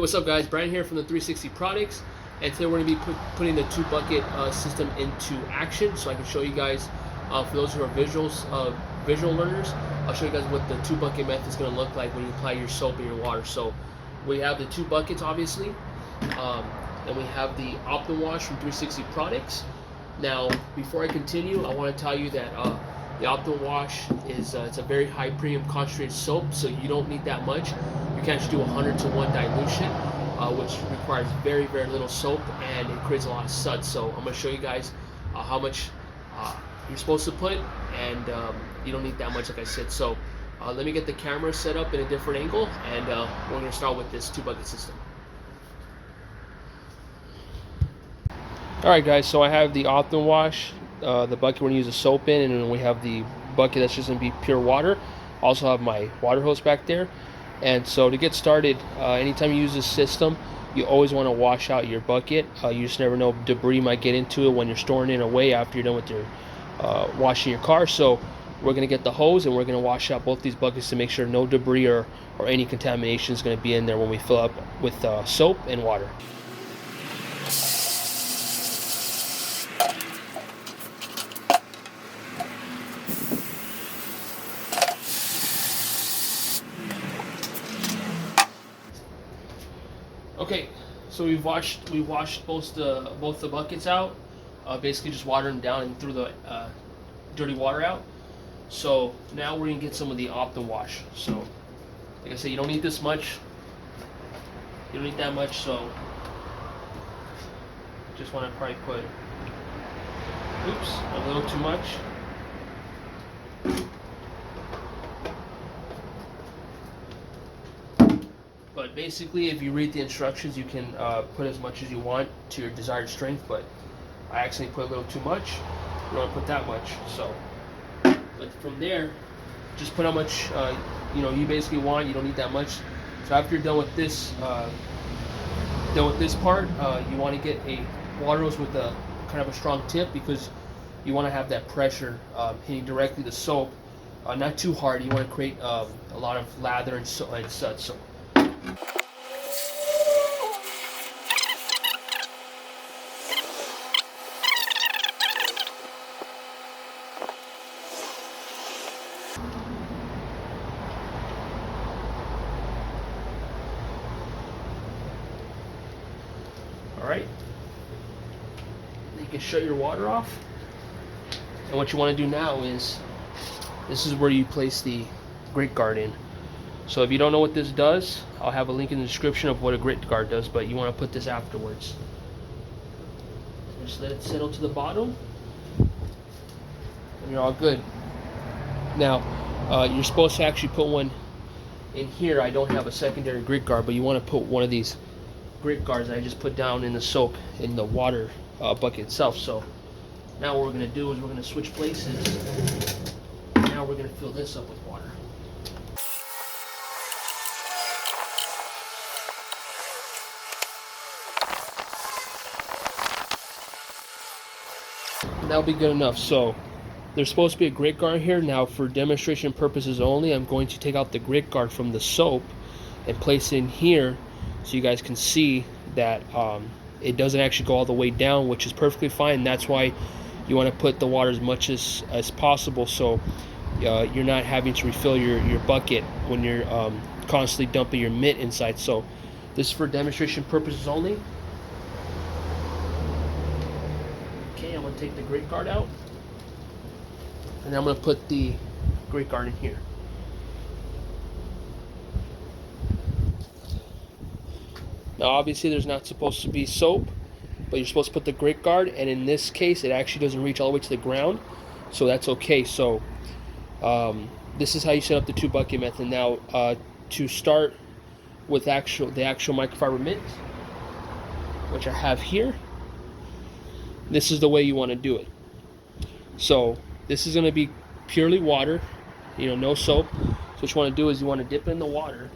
what's up guys? Brian here from the 360 Products, and today we're going to be putting the 2-bucket system into action so I can show you guys, for those who are visual learners, I'll show you guys what the 2-bucket method is going to look like when you apply your soap in your water. So we have the 2 buckets obviously, and we have the OptimWash from 360 Products. Now before I continue, I want to tell you that the OptimWash is it's a very high premium concentrated soap, so you don't need that much. You can actually do 100 to 1 dilution, which requires very little soap, and it creates a lot of suds. So I'm going to show you guys how much you're supposed to put, and you don't need that much, like I said. So let me get the camera set up in a different angle, and we're going to start with this 2-bucket system. Alright guys, so I have the OptimWash, the bucket we're going to use the soap in, and then we have the bucket that's just going to be pure water. Also have my water hose back there. And so to get started, anytime you use this system, you always want to wash out your bucket. You just never know, debris might get into it when you're storing it away after you're done with your washing your car. So we're going to get the hose and we're going to wash out both these buckets to make sure no debris or any contamination is going to be in there when we fill up with soap and water. Okay, so we washed both the buckets out, basically just watering them down and threw the dirty water out. So now we're gonna get some of the OptimWash. So like I said, you don't need this much. You don't need that much. So just want to probably put, oops, a little too much. But basically, if you read the instructions, you can put as much as you want to your desired strength, but I actually put a little too much. You don't want to put that much. So, but from there, just put how much you basically want. You don't need that much. So after you're done with this part, you want to get a water hose with a kind of a strong tip, because you want to have that pressure hitting directly the soap, not too hard. You want to create a lot of lather and suds. So. Alright, you can shut your water off, and what you want to do now is, this is where you place the grit guard in. So if you don't know what this does, I'll have a link in the description of what a grit guard does, but you want to put this afterwards. Just let it settle to the bottom, and you're all good. Now, you're supposed to actually put one in here. I don't have a secondary grit guard, but you want to put one of these grit guards that I just put down in the soap in the water bucket itself. So now what we're going to do is we're going to switch places. Now we're going to fill this up with water. That'll be good enough. So there's supposed to be a grit guard here. Now for demonstration purposes only, I'm going to take out the grit guard from the soap and place it in here so you guys can see that it doesn't actually go all the way down, which is perfectly fine. That's why you want to put the water as much as possible, so you're not having to refill your bucket when you're constantly dumping your mitt inside. So this is for demonstration purposes only. Okay, I'm going to take the grit guard out, and then I'm going to put the grit guard in here. Now obviously there's not supposed to be soap, but you're supposed to put the grit guard, and in this case it actually doesn't reach all the way to the ground, so that's okay. So this is how you set up the 2-bucket method. Now to start with the actual microfiber mitt, which I have here, this is the way you want to do it. So this is going to be purely water, no soap. So what you want to do is you want to dip in the water,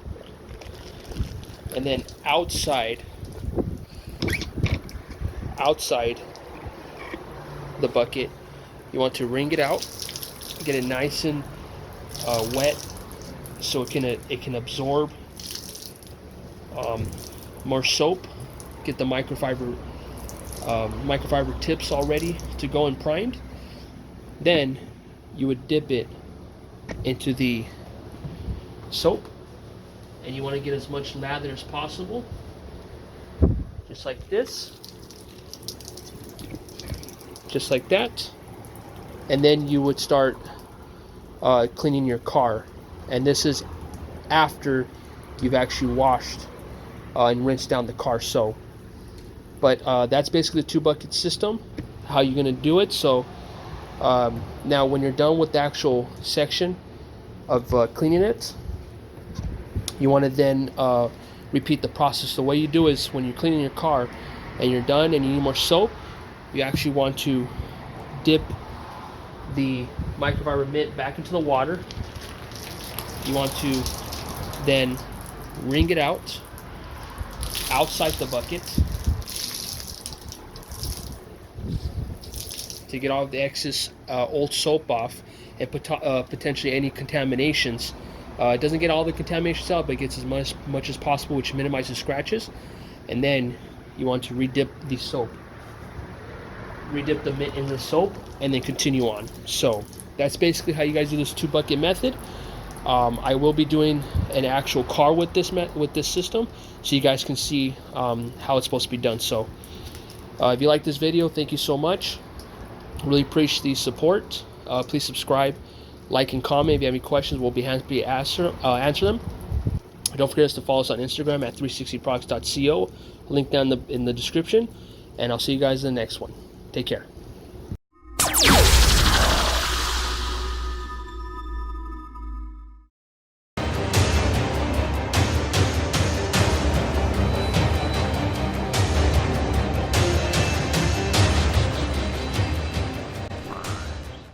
and then outside the bucket, you want to wring it out, get it nice and wet, so it can absorb more soap, get the microfiber tips all ready to go and primed. Then you would dip it into the soap, and you want to get as much lather as possible, just like this, just like that. And then you would start cleaning your car, and this is after you've actually washed and rinsed down the car. So but that's basically the 2-bucket system, how you're going to do it. So now when you're done with the actual section of cleaning it, you want to then repeat the process. The way you do is when you're cleaning your car and you're done and you need more soap, you actually want to dip the microfiber mitt back into the water. You want to then wring it out outside the bucket to get all of the excess old soap off and potentially any contaminations. It doesn't get all the contaminations out, but it gets as much as possible, which minimizes scratches. And then you want to redip the soap. Redip the mitt in the soap and then continue on. So that's basically how you guys do this 2-bucket method. I will be doing an actual car with this system, so you guys can see how it's supposed to be done. So if you like this video, thank you so much. Really appreciate the support. Please subscribe, like, and comment. If you have any questions, we'll be happy to answer them. Don't forget to follow us on Instagram at 360products.co. Link down in the description. And I'll see you guys in the next one. Take care.